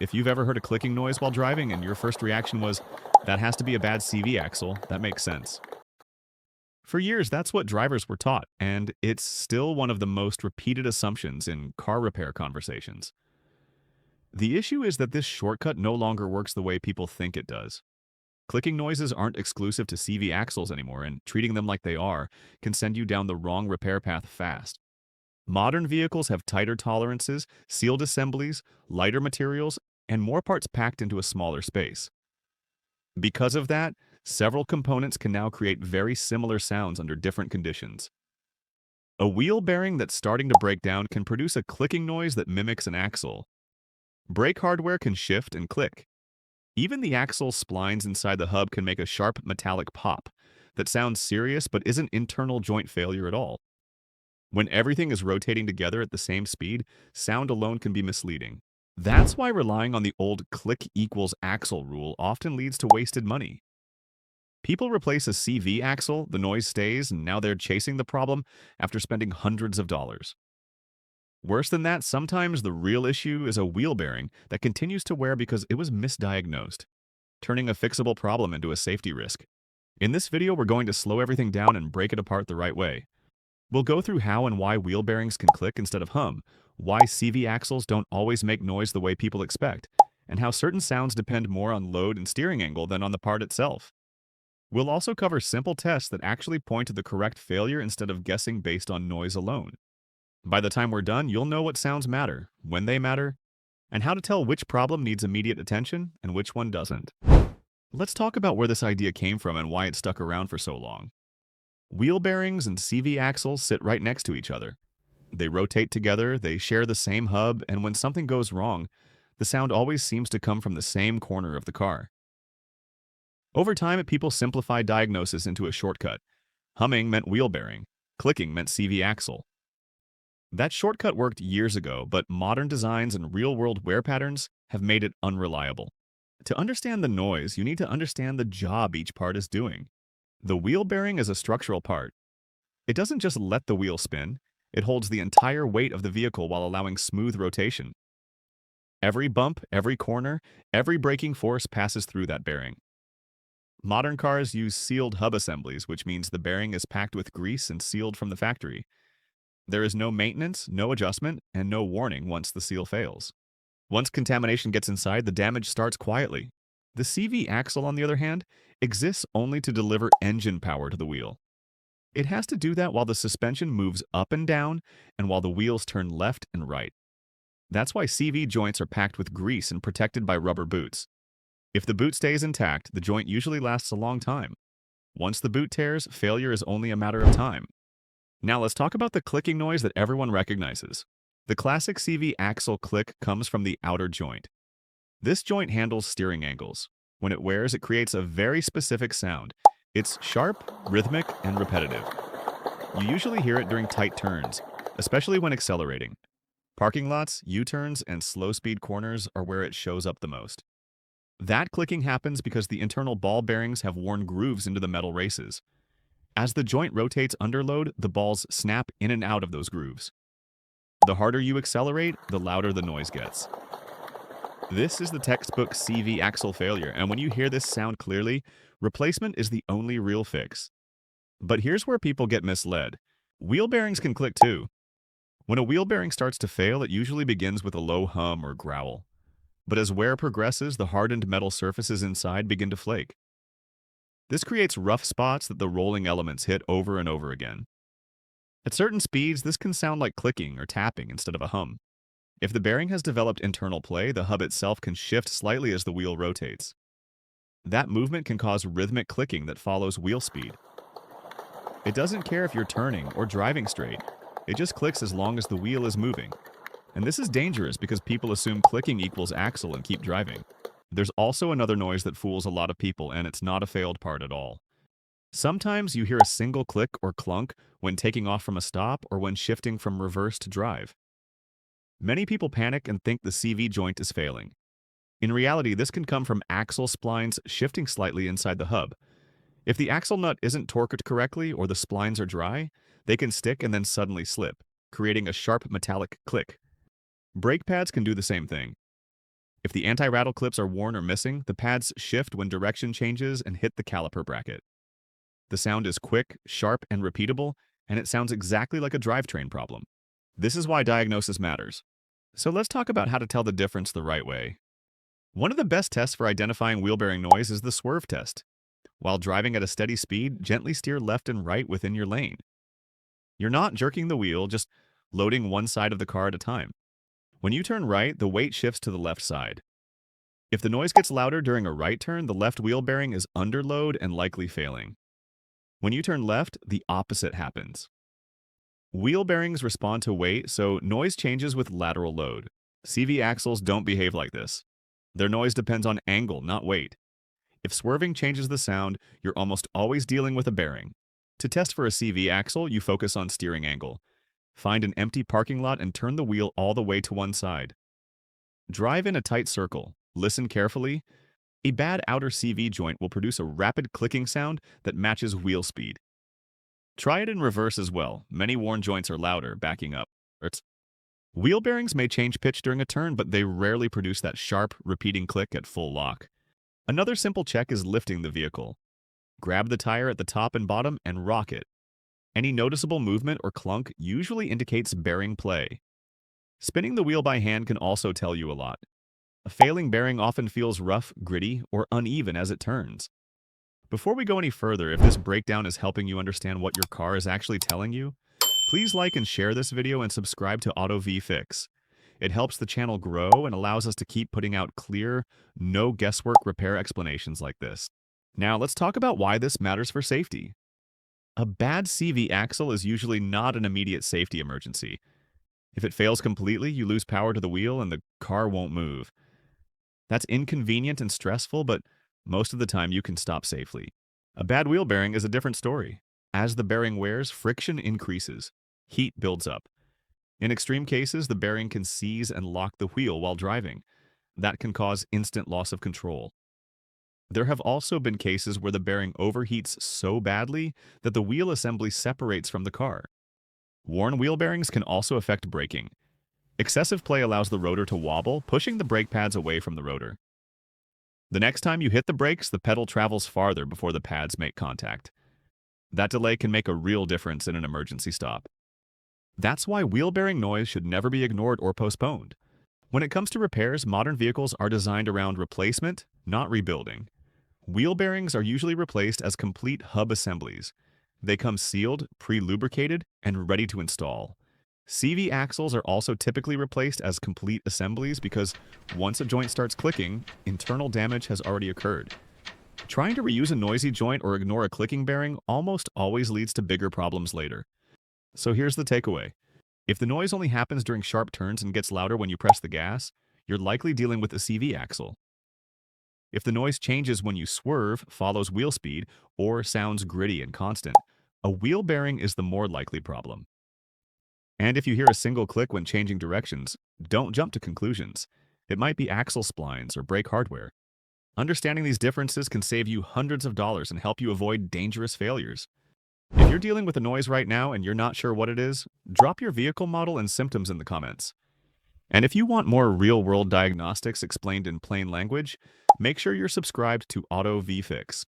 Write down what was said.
If you've ever heard a clicking noise while driving and your first reaction was, that has to be a bad CV axle, that makes sense. For years, that's what drivers were taught, and it's still one of the most repeated assumptions in car repair conversations. The issue is that this shortcut no longer works the way people think it does. Clicking noises aren't exclusive to CV axles anymore, and treating them like they are can send you down the wrong repair path fast. Modern vehicles have tighter tolerances, sealed assemblies, lighter materials, and more parts packed into a smaller space. Because of that, several components can now create very similar sounds under different conditions. A wheel bearing that's starting to break down can produce a clicking noise that mimics an axle. Brake hardware can shift and click. Even the axle splines inside the hub can make a sharp metallic pop that sounds serious but isn't internal joint failure at all. When everything is rotating together at the same speed, sound alone can be misleading. That's why relying on the old click equals axle rule often leads to wasted money. People replace a CV axle, the noise stays, and now they're chasing the problem after spending hundreds of dollars. Worse than that, sometimes the real issue is a wheel bearing that continues to wear because it was misdiagnosed, turning a fixable problem into a safety risk. In this video, we're going to slow everything down and break it apart the right way. We'll go through how and why wheel bearings can click instead of hum, why CV axles don't always make noise the way people expect, and how certain sounds depend more on load and steering angle than on the part itself. We'll also cover simple tests that actually point to the correct failure instead of guessing based on noise alone. By the time we're done, you'll know what sounds matter, when they matter, and how to tell which problem needs immediate attention and which one doesn't. Let's talk about where this idea came from and why it stuck around for so long. Wheel bearings and CV axles sit right next to each other. They rotate together, they share the same hub, and when something goes wrong, the sound always seems to come from the same corner of the car. Over time, people simplified diagnosis into a shortcut. Humming meant wheel bearing, clicking meant CV axle. That shortcut worked years ago, but modern designs and real-world wear patterns have made it unreliable. To understand the noise, you need to understand the job each part is doing. The wheel bearing is a structural part. It doesn't just let the wheel spin, it holds the entire weight of the vehicle while allowing smooth rotation. Every bump, every corner, every braking force passes through that bearing. Modern cars use sealed hub assemblies, which means the bearing is packed with grease and sealed from the factory. There is no maintenance, no adjustment, and no warning once the seal fails. Once contamination gets inside, the damage starts quietly. The CV axle, on the other hand, exists only to deliver engine power to the wheel. It has to do that while the suspension moves up and down and while the wheels turn left and right. That's why CV joints are packed with grease and protected by rubber boots. If the boot stays intact, the joint usually lasts a long time. Once the boot tears, failure is only a matter of time. Now let's talk about the clicking noise that everyone recognizes. The classic CV axle click comes from the outer joint. This joint handles steering angles. When it wears, it creates a very specific sound. It's sharp, rhythmic, and repetitive. You usually hear it during tight turns, especially when accelerating. Parking lots, U-turns, and slow-speed corners are where it shows up the most. That clicking happens because the internal ball bearings have worn grooves into the metal races. As the joint rotates under load, the balls snap in and out of those grooves. The harder you accelerate, the louder the noise gets. This is the textbook CV axle failure, and when you hear this sound clearly, replacement is the only real fix. But here's where people get misled. Wheel bearings can click too. When a wheel bearing starts to fail, it usually begins with a low hum or growl. But as wear progresses, the hardened metal surfaces inside begin to flake. This creates rough spots that the rolling elements hit over and over again. At certain speeds, this can sound like clicking or tapping instead of a hum. If the bearing has developed internal play, the hub itself can shift slightly as the wheel rotates. That movement can cause rhythmic clicking that follows wheel speed. It doesn't care if you're turning or driving straight. It just clicks as long as the wheel is moving. And this is dangerous because people assume clicking equals axle and keep driving. There's also another noise that fools a lot of people, and it's not a failed part at all. Sometimes you hear a single click or clunk when taking off from a stop or when shifting from reverse to drive. Many people panic and think the CV joint is failing. In reality, this can come from axle splines shifting slightly inside the hub. If the axle nut isn't torqued correctly or the splines are dry, they can stick and then suddenly slip, creating a sharp metallic click. Brake pads can do the same thing. If the anti-rattle clips are worn or missing, the pads shift when direction changes and hit the caliper bracket. The sound is quick, sharp, and repeatable, and it sounds exactly like a drivetrain problem. This is why diagnosis matters. So let's talk about how to tell the difference the right way. One of the best tests for identifying wheel bearing noise is the swerve test. While driving at a steady speed, gently steer left and right within your lane. You're not jerking the wheel, just loading one side of the car at a time. When you turn right, the weight shifts to the left side. If the noise gets louder during a right turn, the left wheel bearing is under load and likely failing. When you turn left, the opposite happens. Wheel bearings respond to weight, so noise changes with lateral load. CV axles don't behave like this. Their noise depends on angle, not weight. If swerving changes the sound, you're almost always dealing with a bearing. To test for a CV axle, you focus on steering angle. Find an empty parking lot and turn the wheel all the way to one side. Drive in a tight circle. Listen carefully. A bad outer CV joint will produce a rapid clicking sound that matches wheel speed. Try it in reverse as well. Many worn joints are louder, backing up. Wheel bearings may change pitch during a turn, but they rarely produce that sharp, repeating click at full lock. Another simple check is lifting the vehicle. Grab the tire at the top and bottom and rock it. Any noticeable movement or clunk usually indicates bearing play. Spinning the wheel by hand can also tell you a lot. A failing bearing often feels rough, gritty, or uneven as it turns. Before we go any further, if this breakdown is helping you understand what your car is actually telling you, please like and share this video and subscribe to Auto V Fix. It helps the channel grow and allows us to keep putting out clear, no guesswork repair explanations like this. Now let's talk about why this matters for safety. A bad CV axle is usually not an immediate safety emergency. If it fails completely, you lose power to the wheel and the car won't move. That's inconvenient and stressful, but most of the time you can stop safely. A bad wheel bearing is a different story. As the bearing wears, friction increases. Heat builds up. In extreme cases, the bearing can seize and lock the wheel while driving. That can cause instant loss of control. There have also been cases where the bearing overheats so badly that the wheel assembly separates from the car. Worn wheel bearings can also affect braking. Excessive play allows the rotor to wobble, pushing the brake pads away from the rotor. The next time you hit the brakes, the pedal travels farther before the pads make contact. That delay can make a real difference in an emergency stop. That's why wheel bearing noise should never be ignored or postponed. When it comes to repairs, modern vehicles are designed around replacement, not rebuilding. Wheel bearings are usually replaced as complete hub assemblies. They come sealed, pre-lubricated, and ready to install. CV axles are also typically replaced as complete assemblies because once a joint starts clicking, internal damage has already occurred. Trying to reuse a noisy joint or ignore a clicking bearing almost always leads to bigger problems later. So here's the takeaway. If the noise only happens during sharp turns and gets louder when you press the gas, you're likely dealing with a CV axle. If the noise changes when you swerve, follows wheel speed, or sounds gritty and constant, a wheel bearing is the more likely problem. And if you hear a single click when changing directions, don't jump to conclusions. It might be axle splines or brake hardware. Understanding these differences can save you hundreds of dollars and help you avoid dangerous failures. If you're dealing with a noise right now and you're not sure what it is, drop your vehicle model and symptoms in the comments. And if you want more real-world diagnostics explained in plain language, make sure you're subscribed to Auto V Fix.